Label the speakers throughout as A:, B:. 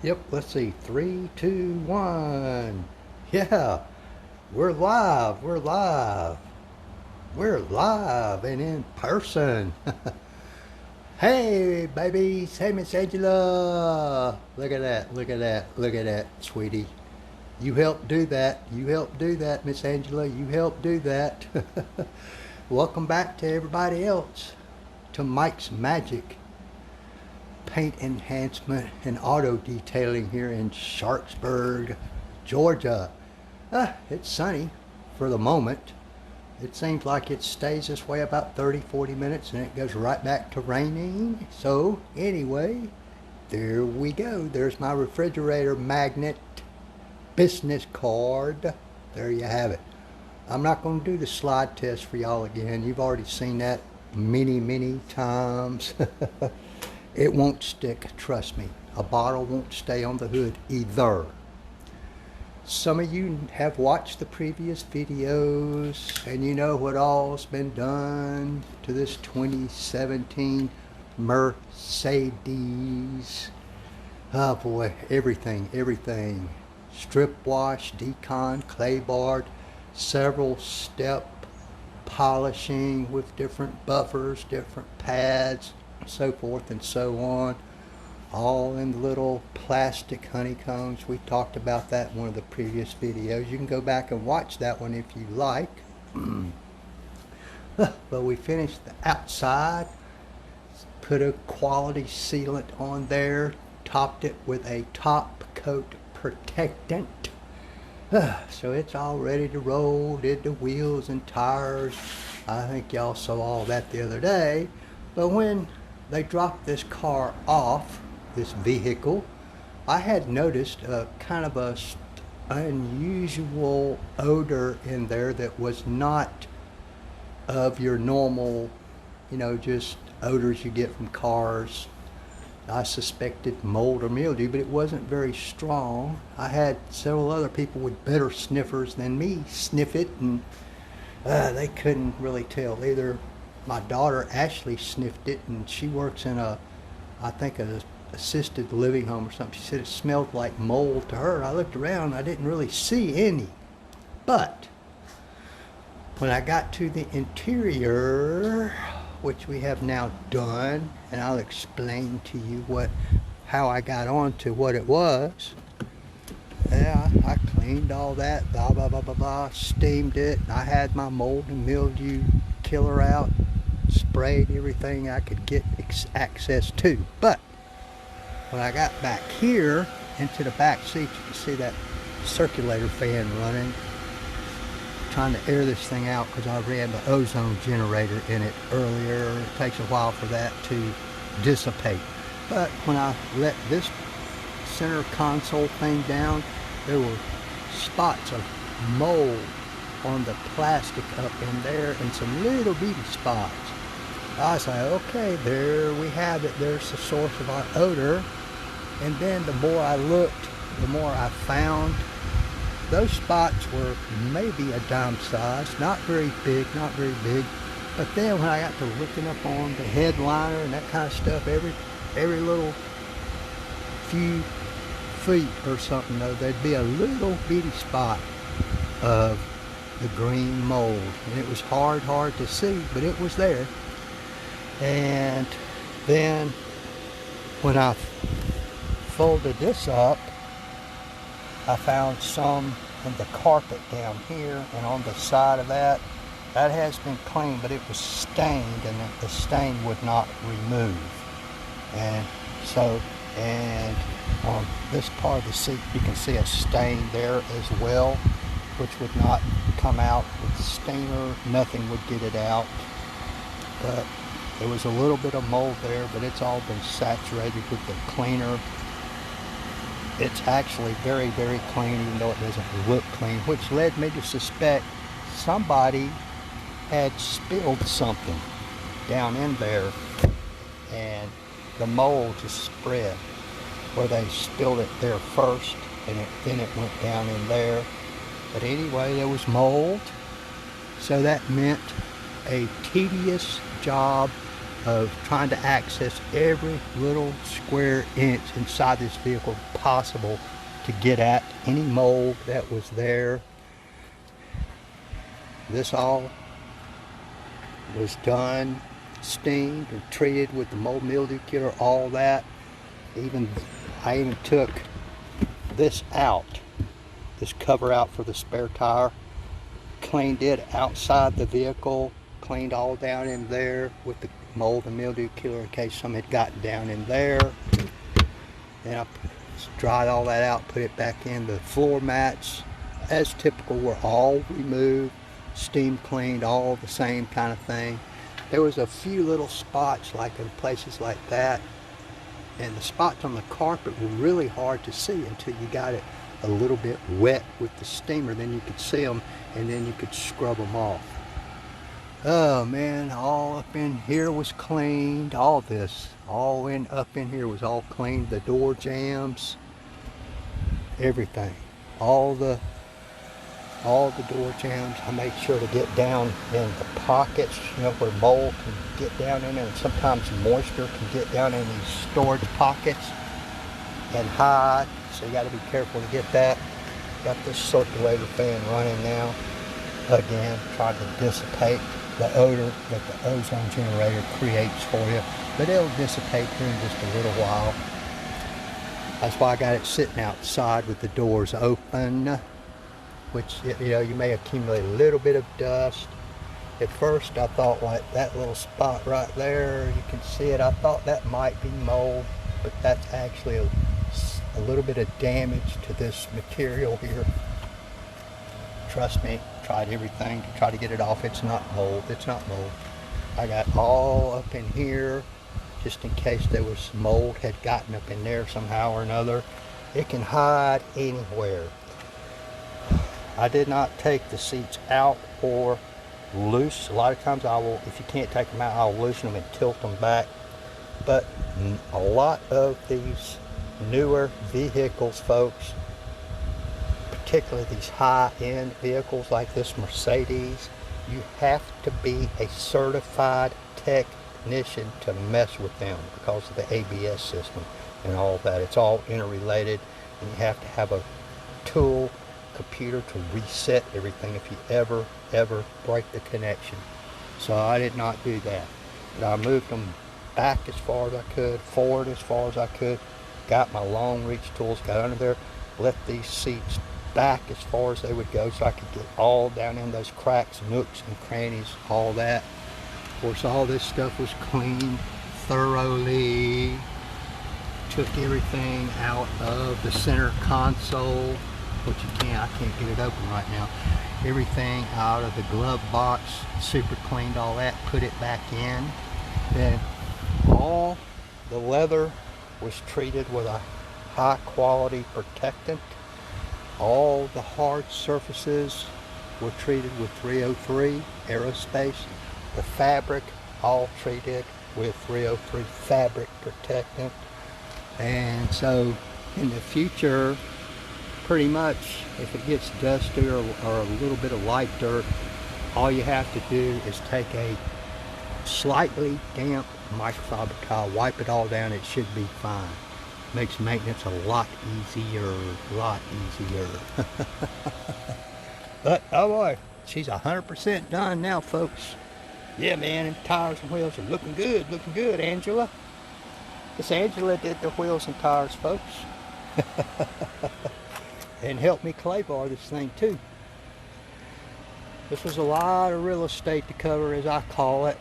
A: Yep, let's see. Three, two, one. Yeah, we're live. We're live. We're live and in person. Hey, babies. Hey, Miss Angela. Look at that. Look at that. Look at that, sweetie. You helped do that. You helped do that, Miss Angela. You helped do that. Welcome back to everybody else to Mike's Magic Paint Enhancement and Auto Detailing here in Sharpsburg, Georgia. It's sunny for the moment. It seems like it stays this way about 30-40 minutes and it goes right back to raining. So anyway, there we go. There's my refrigerator magnet business card. There you have it. I'm not going to do the slide test for y'all again. You've already seen that many times. It won't stick, trust me. A bottle won't stay on the hood either. Some of you have watched the previous videos and you know what all's been done to this 2017 Mercedes. Oh boy, everything. Strip wash, decon, clay barred, several step polishing with different buffers, different pads, so forth and so on, all in the little plastic honeycombs. We talked about that in one of the previous videos. You can go back and watch that one if you like. But we finished the outside, put a quality sealant on there, topped it with a top coat protectant. So it's all ready to roll. Did the wheels and tires. I think y'all saw all that the other day. But when they dropped this car off, this vehicle, I had noticed a kind of a unusual odor in there that was not of your normal, just odors you get from cars. I suspected mold or mildew, but it wasn't very strong. I had several other people with better sniffers than me sniff it, and they couldn't really tell either. My daughter Ashley sniffed it, and she works in I think a assisted living home or something. She said it smelled like mold to her. I looked around, I didn't really see any. But when I got to the interior, which we have now done, and I'll explain to you how I got on to what it was. Yeah, I cleaned all that, blah blah blah blah blah, steamed it. I had my mold and mildew killer out, sprayed everything I could get access to. But when I got back here into the back seat, you can see that circulator fan running, trying to air this thing out because I ran the ozone generator in it earlier. It takes a while for that to dissipate. But when I let this center console thing down, there were spots of mold on the plastic up in there and some little bitty spots. I said, okay, there we have it. There's the source of our odor. And then the more I looked, the more I found. Those spots were maybe a dime size, not very big. But then when I got to looking up on the headliner and that kind of stuff, every little few feet or something, though, there'd be a little bitty spot of the green mold. And it was hard to see, but it was there. And then when I folded this up, I found some in the carpet down here and on the side of that. That has been cleaned, but it was stained, and the stain would not remove. And on this part of the seat, you can see a stain there as well, which would not come out with the steamer. Nothing would get it out. But there was a little bit of mold there, but it's all been saturated with the cleaner. It's actually very clean, even though it doesn't look clean, which led me to suspect somebody had spilled something down in there and the mold just spread, or they spilled it there first and then it went down in there. But anyway, there was mold, so that meant a tedious job of trying to access every little square inch inside this vehicle possible to get at any mold that was there. This all was done, steamed and treated with the mold mildew killer, all that. I even took this out, this cover out for the spare tire, cleaned it outside the vehicle, cleaned all down in there with the mold and mildew killer in case some had gotten down in there. Then I dried all that out, put it back in. The floor mats, as typical, were all removed, steam cleaned, all the same kind of thing. There was a few little spots like in places like that, and the spots on the carpet were really hard to see until you got it a little bit wet with the steamer. Then you could see them, and then you could scrub them off. Oh man, all up in here was cleaned. All this, up in here was all cleaned. The door jambs, everything, all the door jambs. I made sure to get down in the pockets, where mold can get down in there, and sometimes moisture can get down in these storage pockets and hide. So you got to be careful to get that. Got this circulator fan running now. Again, trying to dissipate the odor that the ozone generator creates for you, but it'll dissipate here in just a little while. That's why I got it sitting outside with the doors open, which, you may accumulate a little bit of dust. At first I thought, like that little spot right there, you can see it, I thought that might be mold, but that's actually a little bit of damage to this material here. Trust me, tried everything to try to get it off. It's not mold. It's not mold. I got all up in here just in case there was mold had gotten up in there somehow or another. It can hide anywhere. I did not take the seats out or loose. A lot of times I will, if you can't take them out, I'll loosen them and tilt them back. But a lot of these newer vehicles, folks, particularly these high-end vehicles like this Mercedes, you have to be a certified technician to mess with them because of the ABS system and all that. It's all interrelated, and you have to have a tool computer to reset everything if you ever break the connection. So I did not do that, but I moved them back as far as I could, forward as far as I could, got my long reach tools, got under there, left these seats back as far as they would go so I could get all down in those cracks, nooks and crannies, all that. Of course, all this stuff was cleaned thoroughly. Took everything out of the center console, which I can't get it open right now. Everything out of the glove box, super cleaned all that, put it back in. Then all the leather was treated with a high quality protectant. All the hard surfaces were treated with 303 aerospace. The fabric, all treated with 303 fabric protectant. And so in the future, pretty much if it gets dusty or a little bit of light dirt, all you have to do is take a slightly damp microfiber towel, wipe it all down, it should be fine. Makes maintenance a lot easier, But, oh boy, she's 100% done now, folks. Yeah, man, and tires and wheels are looking good, Angela. Miss Angela did the wheels and tires, folks. And helped me clay bar this thing, too. This was a lot of real estate to cover, as I call it.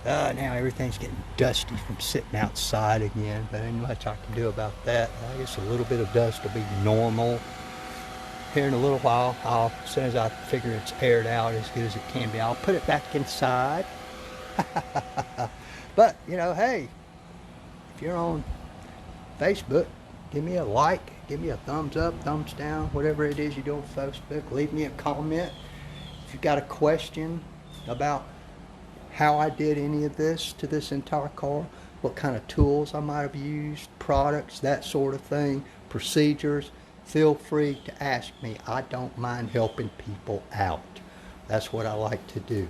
A: Now everything's getting dusty from sitting outside again, but ain't much I can do about that. I guess a little bit of dust will be normal. Here in a little while, as soon as I figure it's aired out as good as it can be, I'll put it back inside. But, hey, if you're on Facebook, give me a like, give me a thumbs up, thumbs down, whatever it is you do on Facebook. Leave me a comment. If you've got a question about how I did any of this to this entire car, what kind of tools I might have used, products, that sort of thing, procedures, feel free to ask me. I don't mind helping people out. That's what I like to do.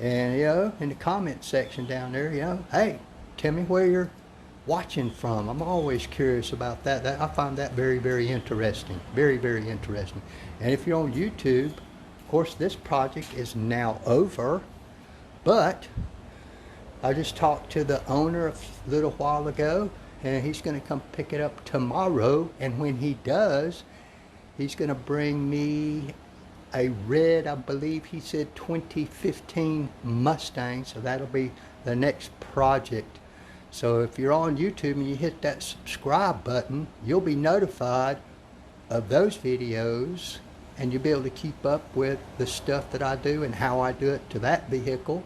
A: And, you know, in the comment section down there, you know, hey, tell me where you're watching from. I'm always curious about that. I find that very, very interesting. Very, very interesting. And if you're on YouTube, of course, this project is now over, but I just talked to the owner a little while ago, and he's going to come pick it up tomorrow. And when he does, he's going to bring me a red, I believe he said 2015 Mustang. So that'll be the next project. So if you're on YouTube and you hit that subscribe button, you'll be notified of those videos, and you'll be able to keep up with the stuff that I do and how I do it to that vehicle.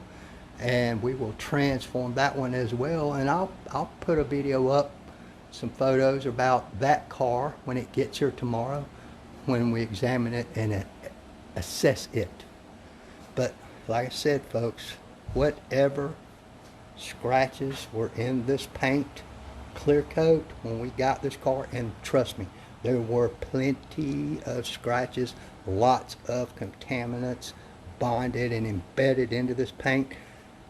A: And we will transform that one as well. And I'll put a video up, some photos about that car when it gets here tomorrow, when we examine it and assess it. But like I said, folks, whatever scratches were in this paint clear coat when we got this car, and trust me, there were plenty of scratches, lots of contaminants bonded and embedded into this paint.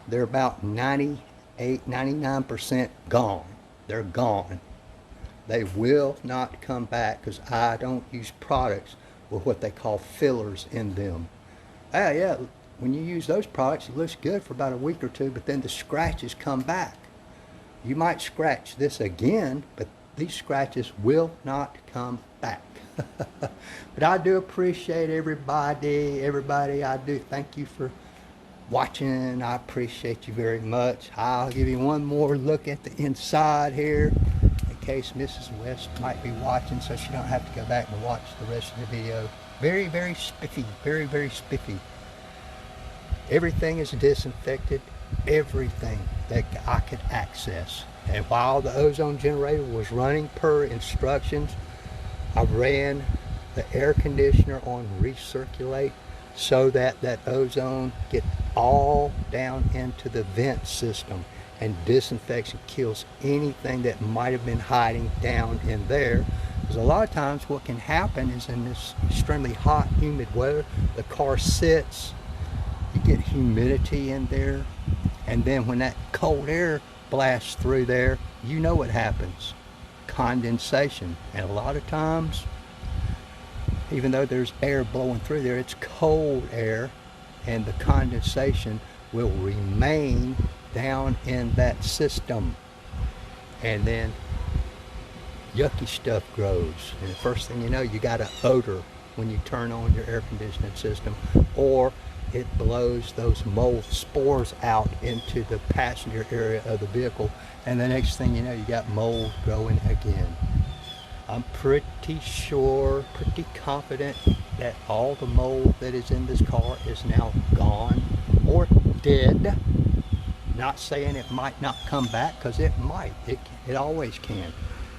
A: They're about 98, 99% gone. They're gone. They will not come back, because I don't use products with what they call fillers in them. Yeah, when you use those products, it looks good for about a week or two, but then the scratches come back. You might scratch this again, but these scratches will not come back. But I do appreciate everybody. I do thank you for watching. I appreciate you very much. I'll give you one more look at the inside here, in case Mrs. West might be watching, so she don't have to go back and watch the rest of the video. Very, very spiffy. Very, very spiffy. Everything is disinfected. Everything that I could access. And while the ozone generator was running per instructions, I ran the air conditioner on recirculate, so that that ozone gets all down into the vent system and disinfects and kills anything that might have been hiding down in there. Because a lot of times what can happen is, in this extremely hot, humid weather, the car sits, you get humidity in there, and then when that cold air blasts through there, you know what happens: condensation. And a lot of times, even though there's air blowing through there, it's cold air, and the condensation will remain down in that system. And then yucky stuff grows. And the first thing you know, you got an odor when you turn on your air conditioning system, or it blows those mold spores out into the passenger area of the vehicle. And the next thing you know, you got mold growing again. I'm pretty sure, pretty confident that all the mold that is in this car is now gone or dead. Not saying it might not come back, because it might. It always can.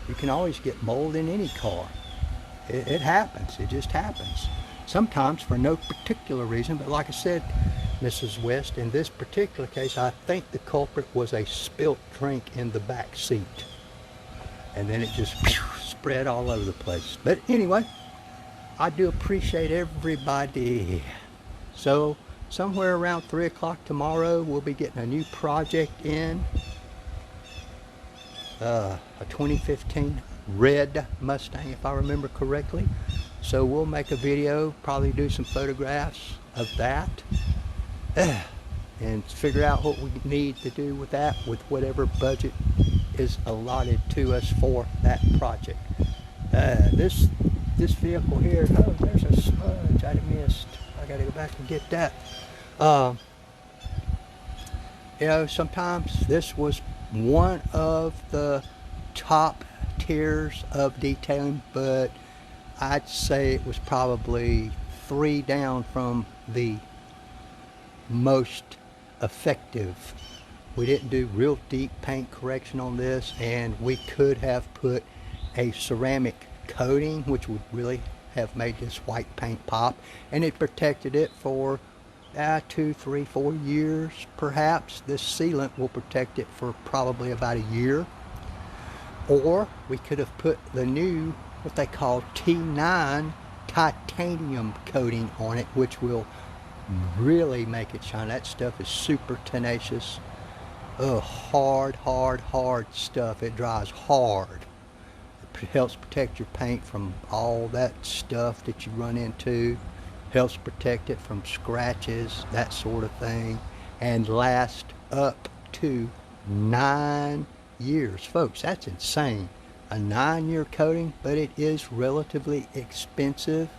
A: You can always get mold in any car. It happens. It just happens. Sometimes for no particular reason, but like I said, Mrs. West, in this particular case, I think the culprit was a spilt drink in the back seat. And then it just spread all over the place. But anyway, I do appreciate everybody. So somewhere around 3 o'clock tomorrow, we'll be getting a new project in. A 2015 red Mustang, if I remember correctly. So we'll make a video, probably do some photographs of that, and figure out what we need to do with that, with whatever budget is allotted to us for that project. This vehicle here, oh, there's a smudge I missed. I gotta go back and get that. You know, sometimes this was one of the top tiers of detailing, but I'd say it was probably 3 down from the most effective. We didn't do real deep paint correction on this, and we could have put a ceramic coating, which would really have made this white paint pop, and it protected it for 2, 3, 4 years perhaps. This sealant will protect it for probably about a year. Or we could have put the new, what they call T9 titanium coating on it, which will really make it shine. That stuff is super tenacious. Hard, hard, hard stuff. It dries hard. It helps protect your paint from all that stuff that you run into. Helps protect it from scratches, that sort of thing, and lasts up to 9 years. Folks, that's insane. A 9-year coating, but it is relatively expensive.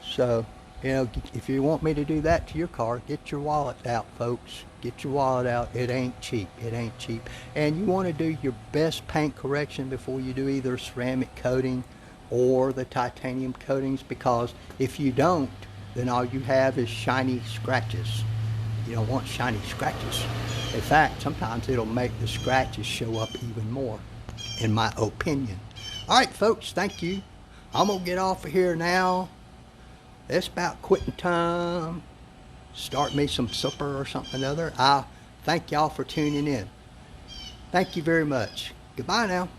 A: So, if you want me to do that to your car, get your wallet out, folks. Get your wallet out. It ain't cheap. It ain't cheap. And you want to do your best paint correction before you do either ceramic coating or the titanium coatings, because if you don't, then all you have is shiny scratches. You don't want shiny scratches. In fact, sometimes it'll make the scratches show up even more, in my opinion. All right, folks, thank you. I'm going to get off of here now. It's about quitting time. Start me some supper or something or other. I thank y'all for tuning in. Thank you very much. Goodbye now.